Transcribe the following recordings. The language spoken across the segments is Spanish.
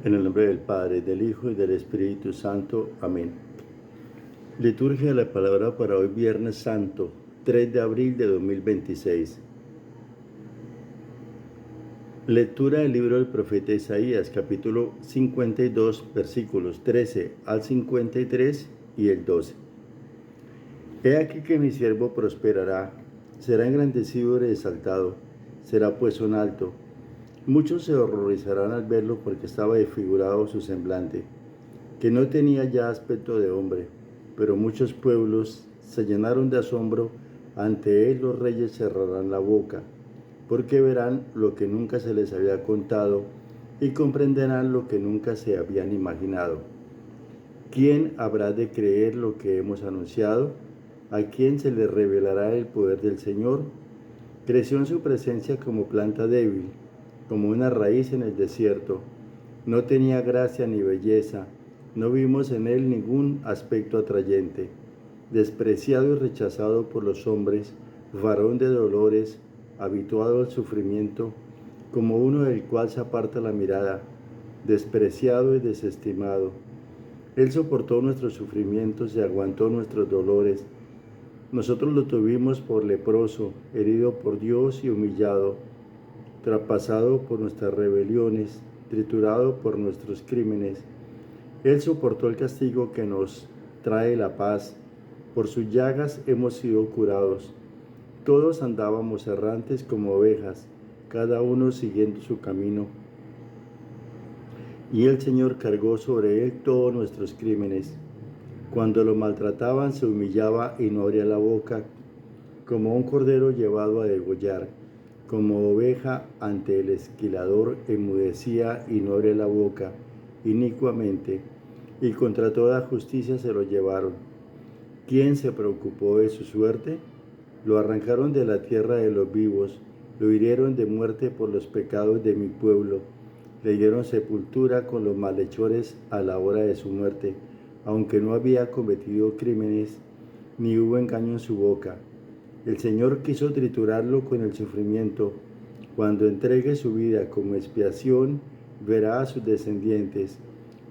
En el nombre del Padre, del Hijo y del Espíritu Santo. Amén. Liturgia de la palabra para hoy, Viernes Santo, 3 de abril de 2026. Lectura del libro del profeta Isaías, capítulo 52, versículos 13 al 53 y el 12. He aquí que mi siervo prosperará, será engrandecido y exaltado, será puesto en alto. Muchos se horrorizarán al verlo porque estaba desfigurado su semblante, que no tenía ya aspecto de hombre, pero muchos pueblos se llenaron de asombro. Ante él los reyes cerrarán la boca, porque verán lo que nunca se les había contado y comprenderán lo que nunca se habían imaginado. ¿Quién habrá de creer lo que hemos anunciado? ¿A quién se le revelará el poder del Señor? Creció en su presencia como planta débil, como una raíz en el desierto. No tenía gracia ni belleza, no vimos en él ningún aspecto atrayente. Despreciado y rechazado por los hombres, varón de dolores, habituado al sufrimiento, como uno del cual se aparta la mirada, despreciado y desestimado. Él soportó nuestros sufrimientos y aguantó nuestros dolores. Nosotros lo tuvimos por leproso, herido por Dios y humillado, traspasado por nuestras rebeliones, triturado por nuestros crímenes. Él soportó el castigo que nos trae la paz. Por sus llagas hemos sido curados. Todos andábamos errantes como ovejas, cada uno siguiendo su camino. Y el Señor cargó sobre él todos nuestros crímenes. Cuando lo maltrataban se humillaba y no abría la boca, como un cordero llevado a degollar, como oveja ante el esquilador enmudecía y no abría la boca, inicuamente, y contra toda justicia se lo llevaron. ¿Quién se preocupó de su suerte? Lo arrancaron de la tierra de los vivos, lo hirieron de muerte por los pecados de mi pueblo, le dieron sepultura con los malhechores a la hora de su muerte, aunque no había cometido crímenes, ni hubo engaño en su boca. El Señor quiso triturarlo con el sufrimiento. Cuando entregue su vida como expiación, verá a sus descendientes,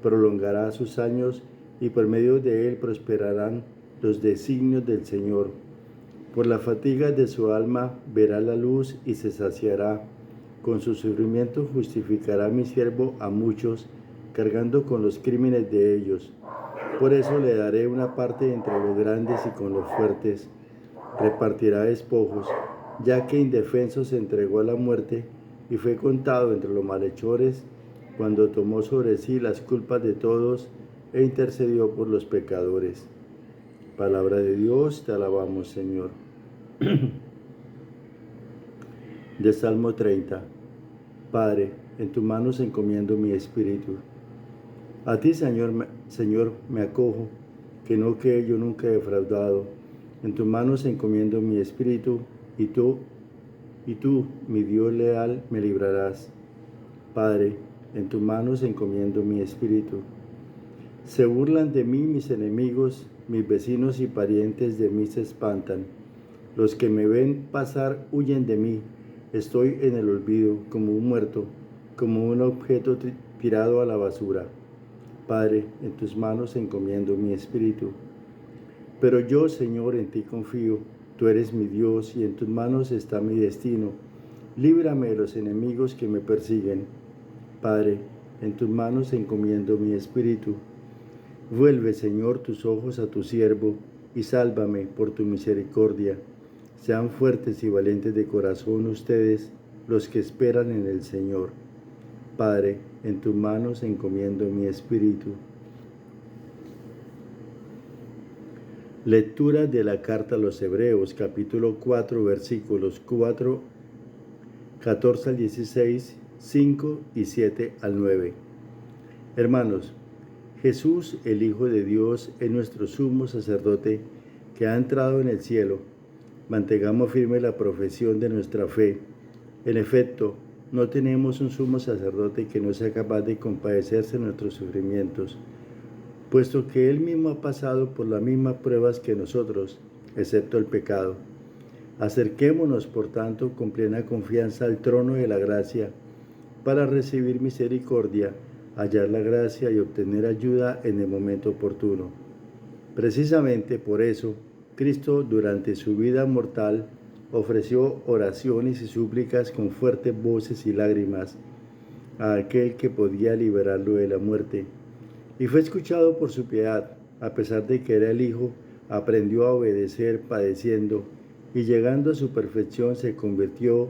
prolongará sus años y por medio de él prosperarán los designios del Señor. Por la fatiga de su alma verá la luz y se saciará. Con su sufrimiento justificará mi siervo a muchos, cargando con los crímenes de ellos. Por eso le daré una parte entre los grandes y con los fuertes. Repartirá despojos, ya que indefenso se entregó a la muerte y fue contado entre los malhechores, cuando tomó sobre sí las culpas de todos e intercedió por los pecadores. Palabra de Dios, te alabamos, Señor. De Salmo 30. Padre, en tus manos encomiendo mi espíritu. A ti, Señor, me acojo, que no quede yo nunca defraudado. En tus manos encomiendo mi espíritu, y tú, mi Dios leal, me librarás. Padre, en tus manos encomiendo mi espíritu. Se burlan de mí mis enemigos, mis vecinos y parientes de mí se espantan. Los que me ven pasar huyen de mí. Estoy en el olvido, como un muerto, como un objeto tirado a la basura. Padre, en tus manos encomiendo mi espíritu. Pero yo, Señor, en ti confío. Tú eres mi Dios y en tus manos está mi destino. Líbrame de los enemigos que me persiguen. Padre, en tus manos encomiendo mi espíritu. Vuelve, Señor, tus ojos a tu siervo y sálvame por tu misericordia. Sean fuertes y valientes de corazón ustedes, los que esperan en el Señor. Padre, en tus manos encomiendo mi espíritu. Lectura de la carta a los Hebreos, capítulo 4, versículos 14 al 16, 5 y 7 al 9. Hermanos, Jesús, el Hijo de Dios, es nuestro sumo sacerdote que ha entrado en el cielo. Mantengamos firme la profesión de nuestra fe. En efecto, no tenemos un sumo sacerdote que no sea capaz de compadecerse de nuestros sufrimientos, puesto que Él mismo ha pasado por las mismas pruebas que nosotros, excepto el pecado. Acerquémonos, por tanto, con plena confianza al trono de la gracia, para recibir misericordia hallar la gracia y obtener ayuda en el momento oportuno. Precisamente por eso, Cristo durante su vida mortal ofreció oraciones y súplicas con fuertes voces y lágrimas a aquel que podía liberarlo de la muerte, y fue escuchado por su piedad. A pesar de que era el Hijo, aprendió a obedecer padeciendo, y llegando a su perfección se convirtió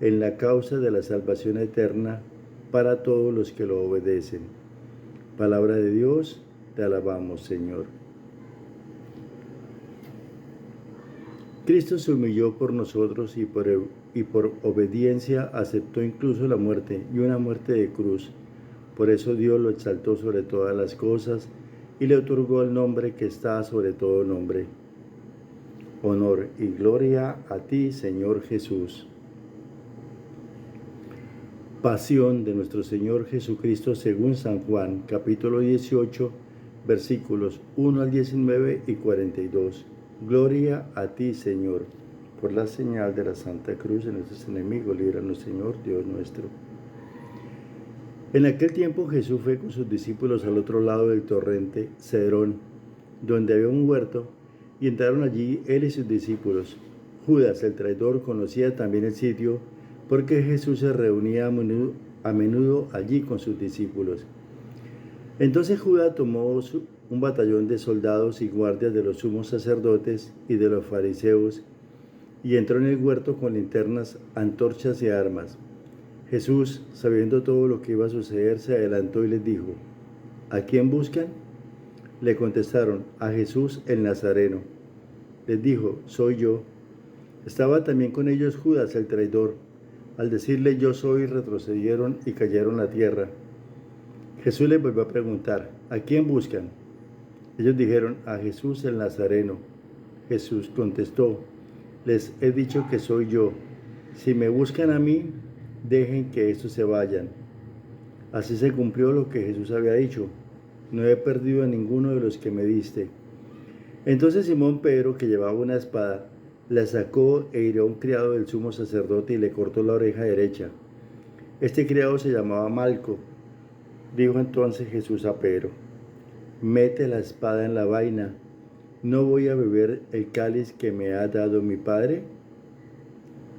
en la causa de la salvación eterna para todos los que lo obedecen. Palabra de Dios, te alabamos, Señor. Cristo se humilló por nosotros y por obediencia aceptó incluso la muerte, y una muerte de cruz. Por eso Dios lo exaltó sobre todas las cosas y le otorgó el nombre que está sobre todo nombre. Honor y gloria a ti, Señor Jesús. Pasión de nuestro Señor Jesucristo según San Juan, capítulo 18, versículos 1 al 19 y 42. Gloria a ti, Señor. Por la señal de la Santa Cruz de nuestros enemigos, líbranos, Señor, Dios nuestro. En aquel tiempo Jesús fue con sus discípulos al otro lado del torrente Cedrón, donde había un huerto, y entraron allí él y sus discípulos. Judas, el traidor, conocía también el sitio, porque Jesús se reunía a menudo allí con sus discípulos. Entonces Judas tomó un batallón de soldados y guardias de los sumos sacerdotes y de los fariseos, y entró en el huerto con linternas, antorchas y armas. Jesús, sabiendo todo lo que iba a suceder, se adelantó y les dijo: ¿A quién buscan? Le contestaron: a Jesús el Nazareno. Les dijo: soy yo. Estaba también con ellos Judas el traidor. Al decirle yo soy, retrocedieron y cayeron a tierra. Jesús les volvió a preguntar: ¿a quién buscan? Ellos dijeron: a Jesús el Nazareno. Jesús contestó: les he dicho que soy yo. Si me buscan a mí, dejen que estos se vayan. Así se cumplió lo que Jesús había dicho: no he perdido a ninguno de los que me diste. Entonces Simón Pedro, que llevaba una espada, la sacó e hirió a un criado del sumo sacerdote y le cortó la oreja derecha. Este criado se llamaba Malco. Dijo entonces Jesús a Pedro: mete la espada en la vaina. ¿No voy a beber el cáliz que me ha dado mi Padre?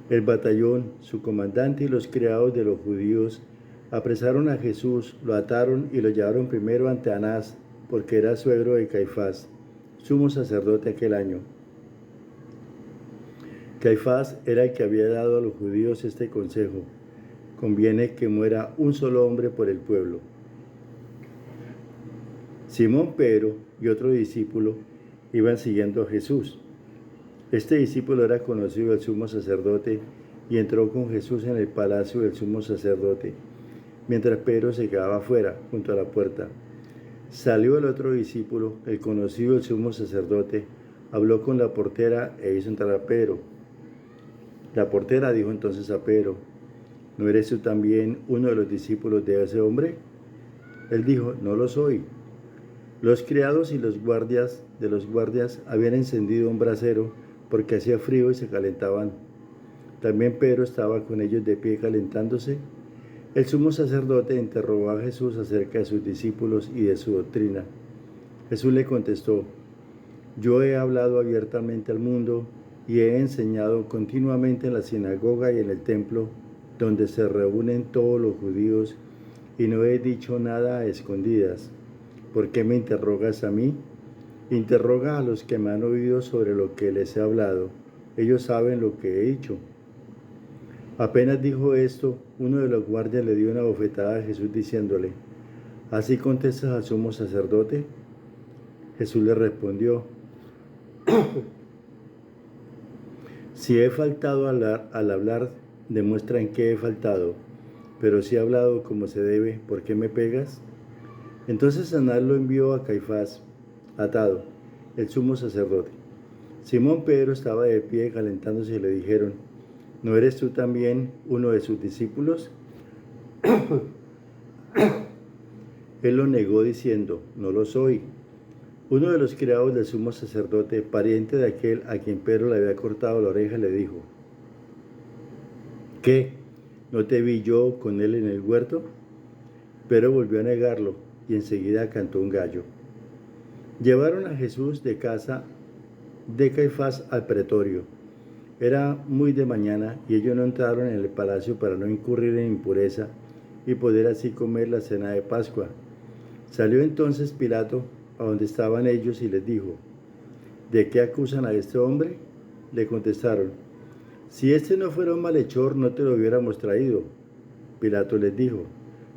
El batallón, su comandante y los criados de los judíos apresaron a Jesús, lo ataron y lo llevaron primero ante Anás, porque era suegro de Caifás, sumo sacerdote aquel año. Caifás era el que había dado a los judíos este consejo: conviene que muera un solo hombre por el pueblo. Simón Pedro y otro discípulo iban siguiendo a Jesús. Este discípulo era conocido del sumo sacerdote y entró con Jesús en el palacio del sumo sacerdote, mientras Pedro se quedaba afuera, junto a la puerta. Salió el otro discípulo, el conocido del sumo sacerdote, habló con la portera e hizo entrar a Pedro. La portera dijo entonces a Pedro: ¿no eres tú también uno de los discípulos de ese hombre? Él dijo: no lo soy. Los criados y los guardias habían encendido un brasero porque hacía frío y se calentaban. También Pedro estaba con ellos de pie calentándose. El sumo sacerdote interrogó a Jesús acerca de sus discípulos y de su doctrina. Jesús le contestó: yo he hablado abiertamente al mundo y he enseñado continuamente en la sinagoga y en el templo, donde se reúnen todos los judíos, y no he dicho nada a escondidas. ¿Por qué me interrogas a mí? Interroga a los que me han oído sobre lo que les he hablado. Ellos saben lo que he dicho. Apenas dijo esto, uno de los guardias le dio una bofetada a Jesús diciéndole: ¿así contestas al sumo sacerdote? Jesús le respondió: si he faltado al hablar, demuestra en qué he faltado. Pero si he hablado como se debe, ¿por qué me pegas? Entonces Anás lo envió a Caifás, atado, el sumo sacerdote. Simón Pedro estaba de pie calentándose y le dijeron: ¿no eres tú también uno de sus discípulos? Él lo negó diciendo: no lo soy. Uno de los criados del sumo sacerdote, pariente de aquel a quien Pedro le había cortado la oreja, le dijo: ¿qué? ¿No te vi yo con él en el huerto? pero volvió a negarlo y enseguida cantó un gallo. Llevaron a Jesús de casa de Caifás al pretorio. Era muy de mañana y ellos no entraron en el palacio para no incurrir en impureza y poder así comer la cena de Pascua. Salió entonces Pilato a donde estaban ellos y les dijo: ¿De qué acusan a este hombre? Le contestaron: si este no fuera un malhechor, no te lo hubiéramos traído. Pilato les dijo: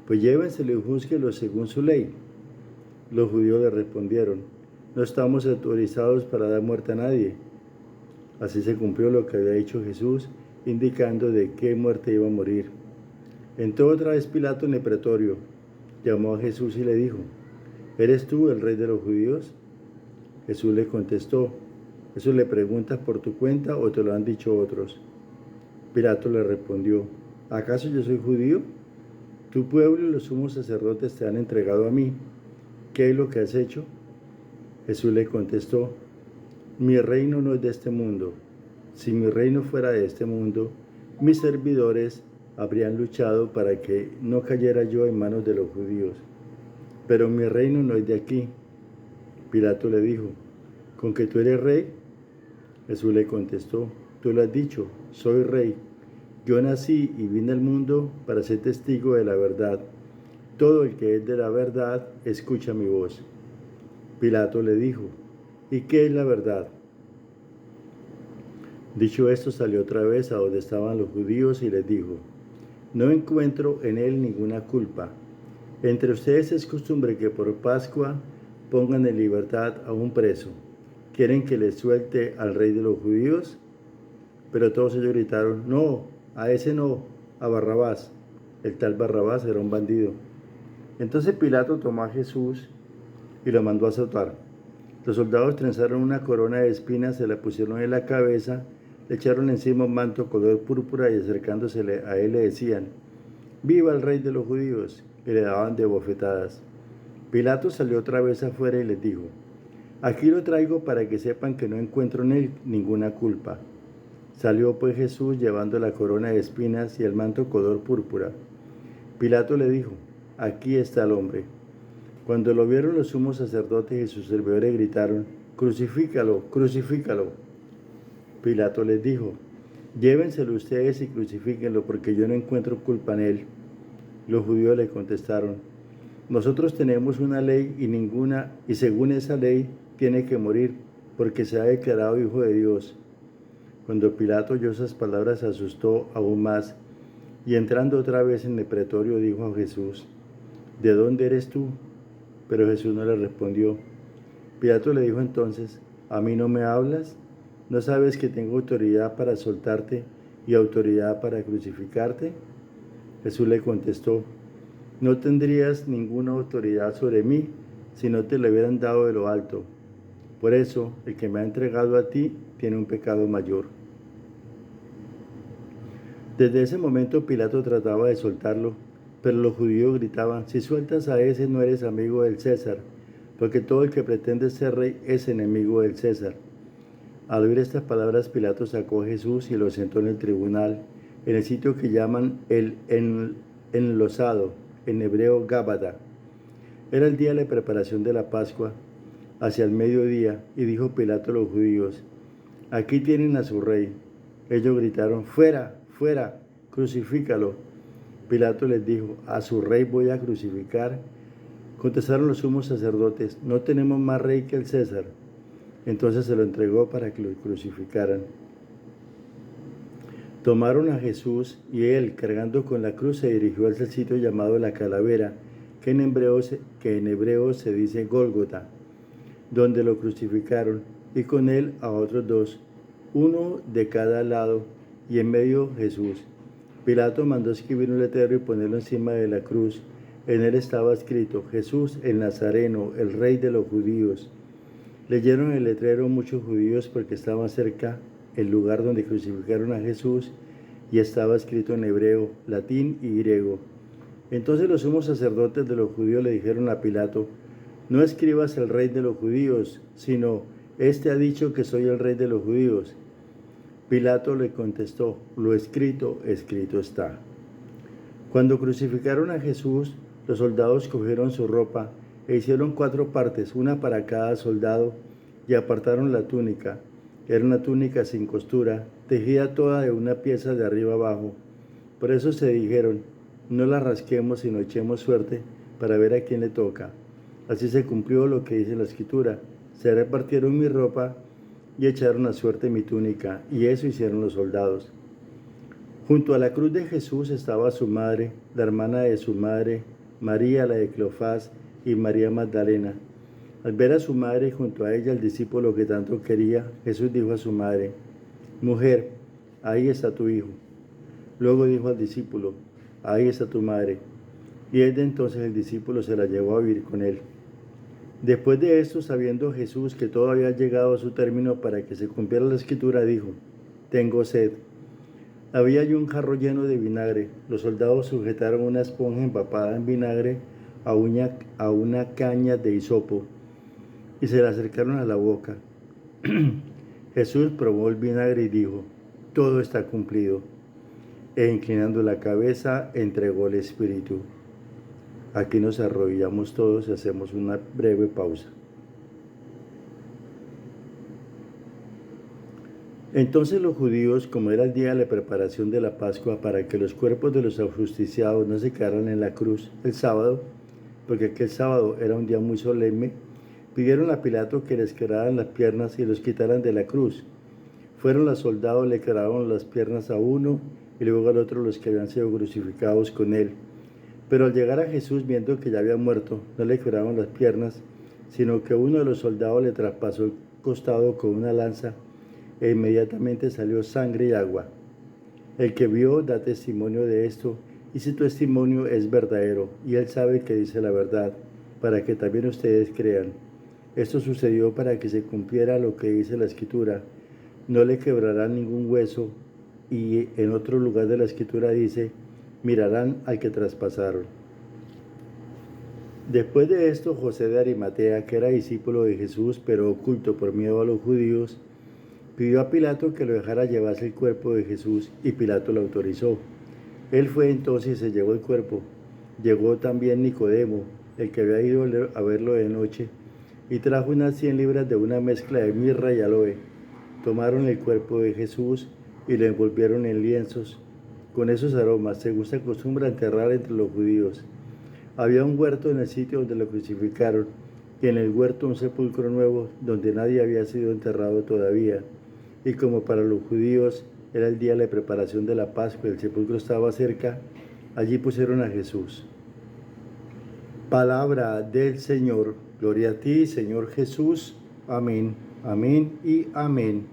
pues llévenselo y júzguelo según su ley. Los judíos le respondieron: no estamos autorizados para dar muerte a nadie. Así se cumplió lo que había dicho Jesús, indicando de qué muerte iba a morir. Entró otra vez Pilato en el pretorio, llamó a Jesús y le dijo: ¿eres tú el rey de los judíos? Jesús le contestó: ¿eso le preguntas por tu cuenta o te lo han dicho otros? Pilato le respondió: ¿acaso yo soy judío? Tu pueblo y los sumos sacerdotes te han entregado a mí. ¿Qué es lo que has hecho? Jesús le contestó: mi reino no es de este mundo. Si mi reino fuera de este mundo, mis servidores habrían luchado para que no cayera yo en manos de los judíos. Pero mi reino no es de aquí. Pilato le dijo: ¿con que tú eres rey? Jesús le contestó: tú lo has dicho, soy rey. Yo nací y vine al mundo para ser testigo de la verdad. Todo el que es de la verdad escucha mi voz. Pilato le dijo: ¿y qué es la verdad? Dicho esto, salió otra vez a donde estaban los judíos y les dijo: no encuentro en él ninguna culpa. Entre ustedes es costumbre que por Pascua pongan en libertad a un preso. ¿Quieren que les suelte al rey de los judíos? Pero todos ellos gritaron: no, a ese no, a Barrabás. El tal Barrabás era un bandido. Entonces Pilato tomó a Jesús y lo mandó a azotar. Los soldados trenzaron una corona de espinas, se la pusieron en la cabeza, le echaron encima un manto color púrpura y acercándose a él le decían: ¡viva el rey de los judíos! Y le daban de bofetadas. Pilato salió otra vez afuera y les dijo: aquí lo traigo para que sepan que no encuentro en él ninguna culpa. Salió pues Jesús llevando la corona de espinas y el manto color púrpura. Pilato le dijo: aquí está el hombre. Cuando lo vieron los sumos sacerdotes y sus servidores gritaron: crucifícalo, crucifícalo. Pilato les dijo: llévenselo ustedes y crucifíquenlo, porque yo no encuentro culpa en él. Los judíos le contestaron: nosotros tenemos una ley y según esa ley tiene que morir, porque se ha declarado hijo de Dios. Cuando Pilato oyó esas palabras se asustó aún más, y entrando otra vez en el pretorio dijo a Jesús: ¿de dónde eres tú? Pero Jesús no le respondió. Pilato le dijo entonces: ¿a mí no me hablas? ¿No sabes que tengo autoridad para soltarte y autoridad para crucificarte? Jesús le contestó: no tendrías ninguna autoridad sobre mí si no te lo hubieran dado de lo alto. Por eso, el que me ha entregado a ti tiene un pecado mayor. Desde ese momento Pilato trataba de soltarlo, pero los judíos gritaban: si sueltas a ese no eres amigo del César, porque todo el que pretende ser rey es enemigo del César. Al oír estas palabras, Pilato sacó a Jesús y lo sentó en el tribunal, en el sitio que llaman el enlosado, en hebreo Gábata. Era el día de la preparación de la Pascua, hacia el mediodía, y dijo Pilato a los judíos: aquí tienen a su rey. Ellos gritaron: fuera, fuera, crucifícalo. Pilato les dijo: ¿a su rey voy a crucificar? Contestaron los sumos sacerdotes: no tenemos más rey que el César. Entonces se lo entregó para que lo crucificaran. Tomaron a Jesús y él, cargando con la cruz, se dirigió hacia el sitio llamado la Calavera, que en hebreo se dice Gólgota, donde lo crucificaron, y con él a otros dos, uno de cada lado, y en medio Jesús. Pilato mandó escribir un letrero y ponerlo encima de la cruz. En él estaba escrito: Jesús el Nazareno, el rey de los judíos. Leyeron el letrero muchos judíos porque estaba cerca el lugar donde crucificaron a Jesús y estaba escrito en hebreo, latín y griego. Entonces los sumos sacerdotes de los judíos le dijeron a Pilato: no escribas el rey de los judíos, sino: este ha dicho que soy el rey de los judíos. Pilato le contestó: lo escrito, escrito está. Cuando crucificaron a Jesús, Los soldados cogieron su ropa e hicieron 4 partes, una para cada soldado, y apartaron la túnica. Era una túnica sin costura, tejida toda de una pieza de arriba abajo. Por eso se dijeron, no la rasquemos sino echemos suerte para ver a quién le toca. Así se cumplió lo que dice la Escritura. Se repartieron mi ropa y echaron a suerte mi túnica, y eso hicieron los soldados. Junto a la cruz de Jesús estaba su madre, la hermana de su madre, María la de Cleofás y María Magdalena. Al ver a su madre y junto a ella el discípulo que tanto quería, Jesús dijo a su madre, mujer, ahí está tu hijo. Luego dijo al discípulo, ahí está tu madre. Y desde entonces el discípulo se la llevó a vivir con él. Después de esto, sabiendo Jesús que todo había llegado a su término para que se cumpliera la Escritura, dijo, tengo sed. Había allí un jarro lleno de vinagre. Los soldados sujetaron una esponja empapada en vinagre a una caña de hisopo y se la acercaron a la boca. Jesús probó el vinagre y dijo, todo está cumplido. E inclinando la cabeza, entregó el Espíritu. Aquí nos arrodillamos todos y hacemos una breve pausa. Entonces los judíos, como era el día de la preparación de la Pascua, para que los cuerpos de los ajusticiados no se quedaran en la cruz el sábado, porque aquel sábado era un día muy solemne, pidieron a Pilato que les quebraran las piernas y los quitaran de la cruz. Fueron los soldados, le quebraron las piernas a uno y luego al otro los que habían sido crucificados con él. Pero al llegar a Jesús, viendo que ya había muerto, no le quebraron las piernas, sino que uno de los soldados le traspasó el costado con una lanza e inmediatamente salió sangre y agua. El que vio da testimonio de esto, y si tu testimonio es verdadero, y él sabe que dice la verdad, para que también ustedes crean. Esto sucedió para que se cumpliera lo que dice la Escritura, no le quebrarán ningún hueso, y en otro lugar de la Escritura dice, mirarán al que traspasaron. Después de esto, José de Arimatea, que era discípulo de Jesús, pero oculto por miedo a los judíos, pidió a Pilato que lo dejara llevarse el cuerpo de Jesús, y Pilato lo autorizó. Él fue entonces y se llevó el cuerpo. Llegó también Nicodemo, el que había ido a verlo de noche, y trajo unas 100 libras de una mezcla de mirra y aloe. Tomaron el cuerpo de Jesús y lo envolvieron en lienzos con esos aromas, según se acostumbra enterrar entre los judíos. Había un huerto en el sitio donde lo crucificaron, y en el huerto un sepulcro nuevo donde nadie había sido enterrado todavía. Y como para los judíos era el día de la preparación de la Pascua y el sepulcro estaba cerca, allí pusieron a Jesús. Palabra del Señor. Gloria a ti, Señor Jesús. Amén, amén y amén.